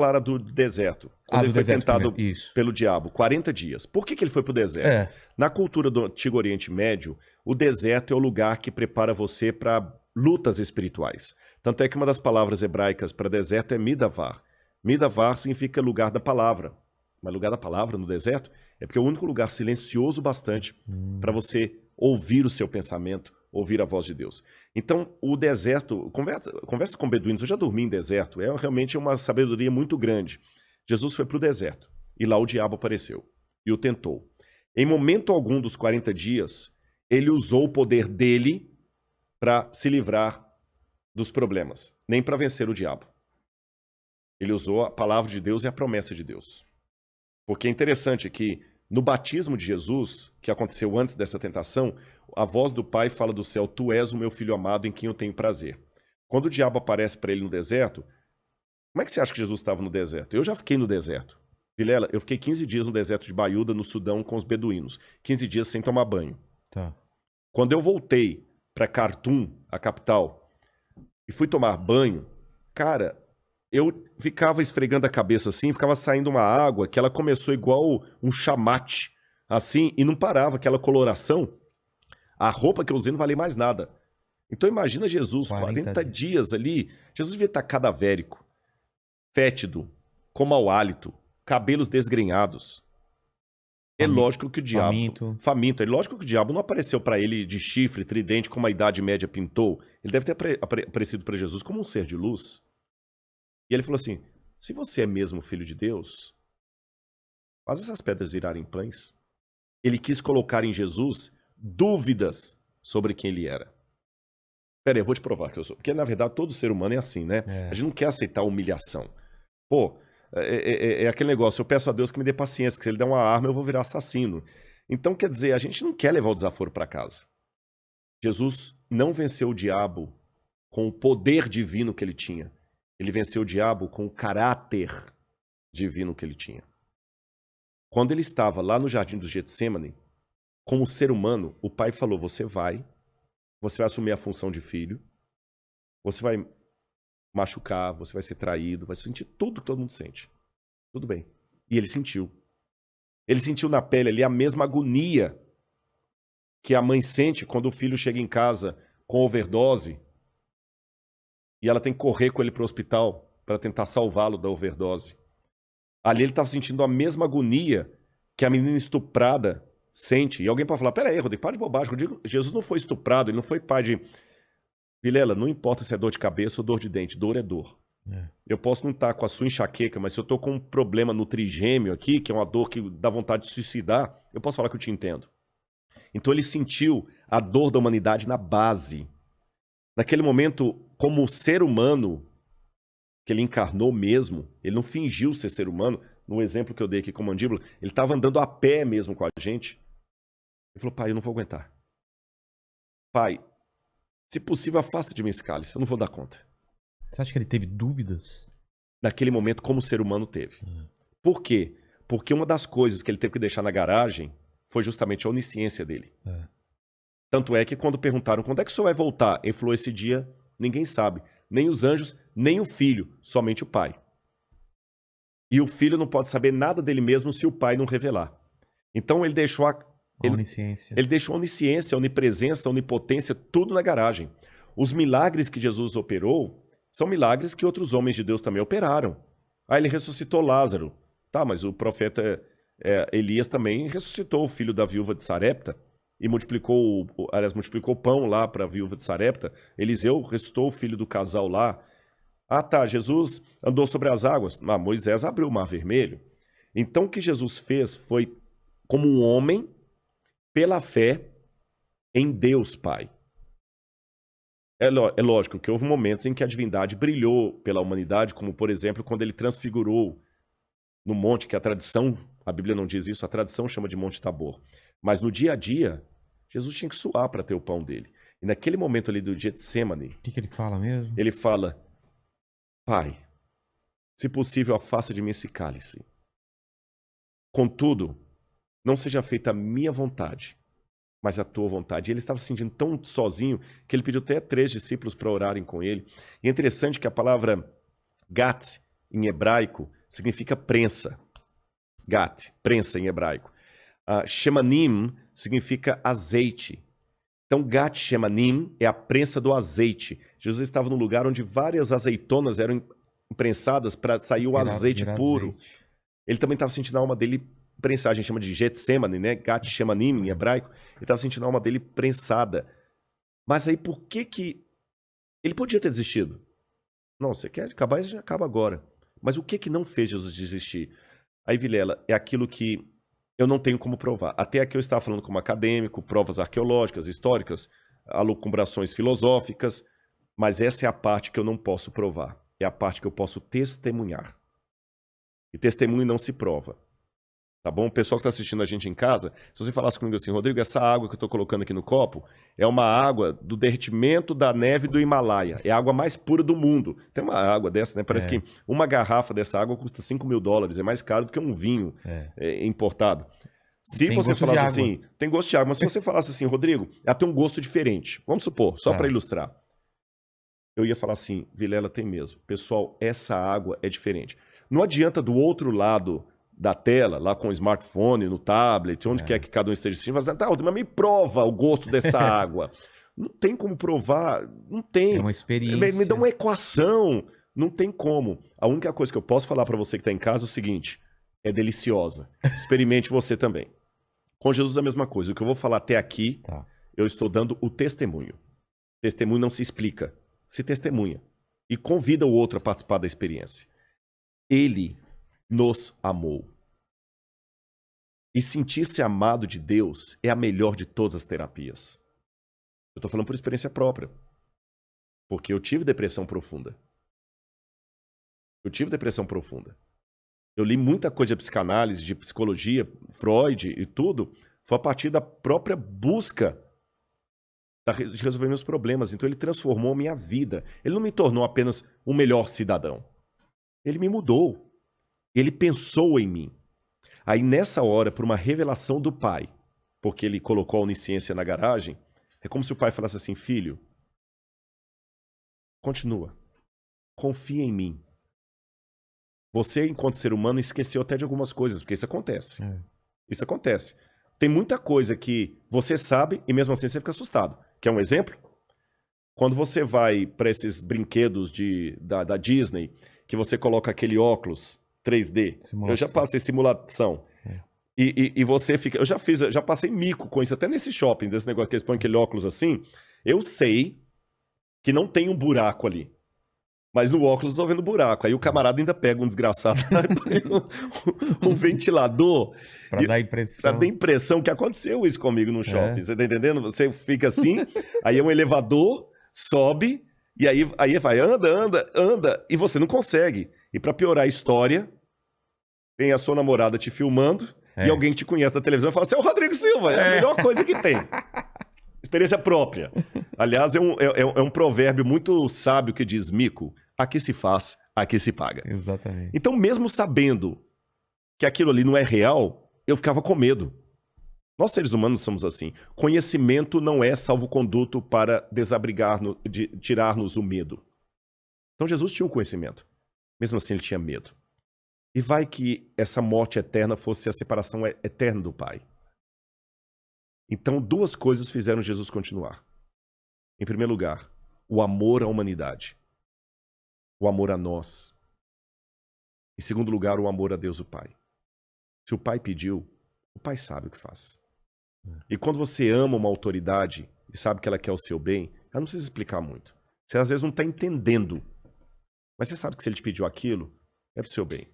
clara do deserto, quando ele do foi deserto tentado primeiro, isso. pelo diabo, 40 dias. Por que ele foi para o deserto? Na cultura do Antigo Oriente Médio, o deserto é o lugar que prepara você para lutas espirituais. Tanto é que uma das palavras hebraicas para deserto é Midavar. Midavar significa lugar da palavra. Mas lugar da palavra no deserto é porque é o único lugar silencioso bastante para você ouvir o seu pensamento, ouvir a voz de Deus. Então, o deserto, conversa com beduínos, eu já dormi em deserto, é realmente uma sabedoria muito grande. Jesus foi para o deserto e lá o diabo apareceu e o tentou. Em momento algum dos 40 dias, ele usou o poder dele para se livrar dos problemas, nem para vencer o diabo. Ele usou a palavra de Deus e a promessa de Deus. Porque é interessante que no batismo de Jesus, que aconteceu antes dessa tentação, a voz do Pai fala do céu: tu és o meu filho amado em quem eu tenho prazer. Quando o diabo aparece para ele no deserto, como é que você acha que Jesus estava no deserto? Eu já fiquei no deserto. Vilela, eu fiquei 15 dias no deserto de Baiuda, no Sudão, com os beduínos. 15 dias sem tomar banho. Tá. Quando eu voltei para Khartoum, a capital, e fui tomar banho, cara, eu ficava esfregando a cabeça assim, ficava saindo uma água que ela começou igual um chamate, assim, e não parava, aquela coloração. A roupa que eu usei não valia mais nada. Então imagina Jesus, 40 dias ali, Jesus devia estar cadavérico, fétido, com mau hálito, cabelos desgrenhados. É lógico que o diabo... Faminto. É lógico que o diabo não apareceu para ele de chifre, tridente, como a Idade Média pintou. Ele deve ter aparecido para Jesus como um ser de luz. E ele falou assim: se você é mesmo filho de Deus, faz essas pedras virarem pães. Ele quis colocar em Jesus dúvidas sobre quem ele era. Pera aí, eu vou te provar que eu sou. Porque, na verdade, todo ser humano é assim, né? A gente não quer aceitar humilhação. Pô, é aquele negócio, eu peço a Deus que me dê paciência, que se ele der uma arma eu vou virar assassino. Então, quer dizer, a gente não quer levar o desaforo para casa. Jesus não venceu o diabo com o poder divino que ele tinha. Ele venceu o diabo com o caráter divino que ele tinha. Quando ele estava lá no jardim do Getsemane, como ser humano, o pai falou: você vai assumir a função de filho, você vai machucar, você vai ser traído, vai sentir tudo que todo mundo sente. Tudo bem. E ele sentiu. Ele sentiu na pele ali a mesma agonia que a mãe sente quando o filho chega em casa com overdose e ela tem que correr com ele para o hospital para tentar salvá-lo da overdose. Ali ele estava sentindo a mesma agonia que a menina estuprada sente. E alguém pode falar: pera aí, Rodrigo, para de bobagem. Jesus não foi estuprado, ele não foi pai de... Vilela, não importa se é dor de cabeça ou dor de dente, dor é dor. Eu posso não estar com a sua enxaqueca, mas se eu estou com um problema no trigêmeo aqui, que é uma dor que dá vontade de suicidar, eu posso falar que eu te entendo. Então ele sentiu a dor da humanidade na base. Naquele momento, como ser humano, que ele encarnou mesmo, ele não fingiu ser humano. No exemplo que eu dei aqui com o mandíbula, ele estava andando a pé mesmo com a gente. Ele falou: pai, eu não vou aguentar. Pai, se possível, afasta de mim esse cálice, eu não vou dar conta. Você acha que ele teve dúvidas? Naquele momento, como ser humano teve. Por quê? Porque uma das coisas que ele teve que deixar na garagem foi justamente a onisciência dele. Tanto é que quando perguntaram quando é que o senhor vai voltar, ele falou: esse dia ninguém sabe. Nem os anjos, nem o filho, somente o pai. E o filho não pode saber nada dele mesmo se o pai não revelar. Então ele deixou onisciência. Ele deixou a onisciência, a onipresença, a onipotência, tudo na garagem. Os milagres que Jesus operou são milagres que outros homens de Deus também operaram. Ele ressuscitou Lázaro. Tá, mas o profeta Elias também ressuscitou o filho da viúva de Sarepta e multiplicou o pão lá para a viúva de Sarepta. Eliseu ressuscitou o filho do casal lá. Ah, tá, Jesus andou sobre as águas. Moisés abriu o mar vermelho. Então o que Jesus fez foi como um homem pela fé em Deus Pai. É lógico que houve momentos em que a divindade brilhou pela humanidade, como, por exemplo, quando ele transfigurou no monte, que a tradição, a Bíblia não diz isso, a tradição chama de Monte Tabor. Mas no dia a dia, Jesus tinha que suar para ter o pão dele. E naquele momento ali do Getsemane... O que ele fala mesmo? Ele fala: pai, se possível, afasta de mim esse cálice. Contudo, não seja feita a minha vontade, mas a tua vontade. E ele estava se sentindo tão sozinho que ele pediu até 3 discípulos para orarem com ele. E é interessante que a palavra gat em hebraico, significa prensa. Gat, prensa em hebraico. Shemanim significa azeite. Então, Gat Shemanim é a prensa do azeite. Jesus estava num lugar onde várias azeitonas eram prensadas para sair o azeite puro. Azeite. Ele também estava sentindo a alma dele prensada. A gente chama de Getsemane, né? Gat Shemanim em hebraico. Ele estava sentindo a alma dele prensada. Mas aí por que ele podia ter desistido? Não, você quer acabar, já acaba agora. Mas o que não fez Jesus desistir? Aí, Vilela, é aquilo que eu não tenho como provar. Até aqui eu estava falando como acadêmico, provas arqueológicas, históricas, alucumbrações filosóficas, mas essa é a parte que eu não posso provar. É a parte que eu posso testemunhar. E testemunho não se prova. Tá bom? O pessoal que está assistindo a gente em casa, se você falasse comigo assim, Rodrigo, essa água que eu estou colocando aqui no copo é uma água do derretimento da neve do Himalaia. É a água mais pura do mundo. Tem uma água dessa, né? Parece que uma garrafa dessa água custa $5.000. É mais caro do que um vinho importado. Se Tem você gosto falasse de assim, tem gosto de água, mas se você falasse assim, Rodrigo, ela tem um gosto diferente. Vamos supor, só para ilustrar. Eu ia falar assim, Vilela, tem mesmo. Pessoal, essa água é diferente. Não adianta do outro lado da tela, lá com o smartphone, no tablet, onde quer que cada um esteja assistindo, falar assim, mas me prova o gosto dessa água. Não tem como provar, não tem. É uma experiência. Me dá uma equação, não tem como. A única coisa que eu posso falar para você que está em casa é o seguinte, é deliciosa. Experimente você também. Com Jesus é a mesma coisa. O que eu vou falar até aqui, eu estou dando o testemunho. Testemunho não se explica, se testemunha. E convida o outro a participar da experiência. Ele nos amou. E sentir-se amado de Deus é a melhor de todas as terapias. Eu estou falando por experiência própria. Porque eu tive depressão profunda. Eu li muita coisa de psicanálise, de psicologia, Freud e tudo. Foi a partir da própria busca de resolver meus problemas. Então ele transformou a minha vida. Ele não me tornou apenas um melhor cidadão. Ele me mudou. Ele pensou em mim. Aí nessa hora, por uma revelação do pai, porque ele colocou a onisciência na garagem, é como se o pai falasse assim, filho, continua, confia em mim. Você, enquanto ser humano, esqueceu até de algumas coisas, porque isso acontece. Isso acontece. Tem muita coisa que você sabe e mesmo assim você fica assustado. Quer um exemplo? Quando você vai para esses brinquedos da Disney, que você coloca aquele óculos 3D. Simulação. Eu já passei simulação. E você fica... Eu já passei mico com isso, até nesse shopping, desse negócio que eles põem aquele óculos assim. Eu sei que não tem um buraco ali. Mas no óculos eu tô vendo buraco. Aí o camarada ainda pega um desgraçado um ventilador. Pra dar impressão. Pra dar impressão que aconteceu isso comigo no shopping. Você tá entendendo? Você fica assim, aí é um elevador, sobe, e aí vai, anda, e você não consegue. E pra piorar a história, tem a sua namorada te filmando, e alguém que te conhece da televisão e fala assim, é o Rodrigo Silva, é a melhor coisa que tem. Experiência própria. Aliás, é um provérbio muito sábio que diz, mico, aqui se faz, aqui se paga. Exatamente. Então, mesmo sabendo que aquilo ali não é real, eu ficava com medo. Nós, seres humanos, somos assim. Conhecimento não é salvo-conduto para tirar-nos o medo. Então, Jesus tinha um conhecimento. Mesmo assim, ele tinha medo. E vai que essa morte eterna fosse a separação eterna do Pai. Então, duas coisas fizeram Jesus continuar. Em primeiro lugar, o amor à humanidade. O amor a nós. Em segundo lugar, o amor a Deus o Pai. Se o Pai pediu, o Pai sabe o que faz. E quando você ama uma autoridade e sabe que ela quer o seu bem, ela não precisa explicar muito. Você às vezes não está entendendo. Mas você sabe que se ele te pediu aquilo, é pro seu bem.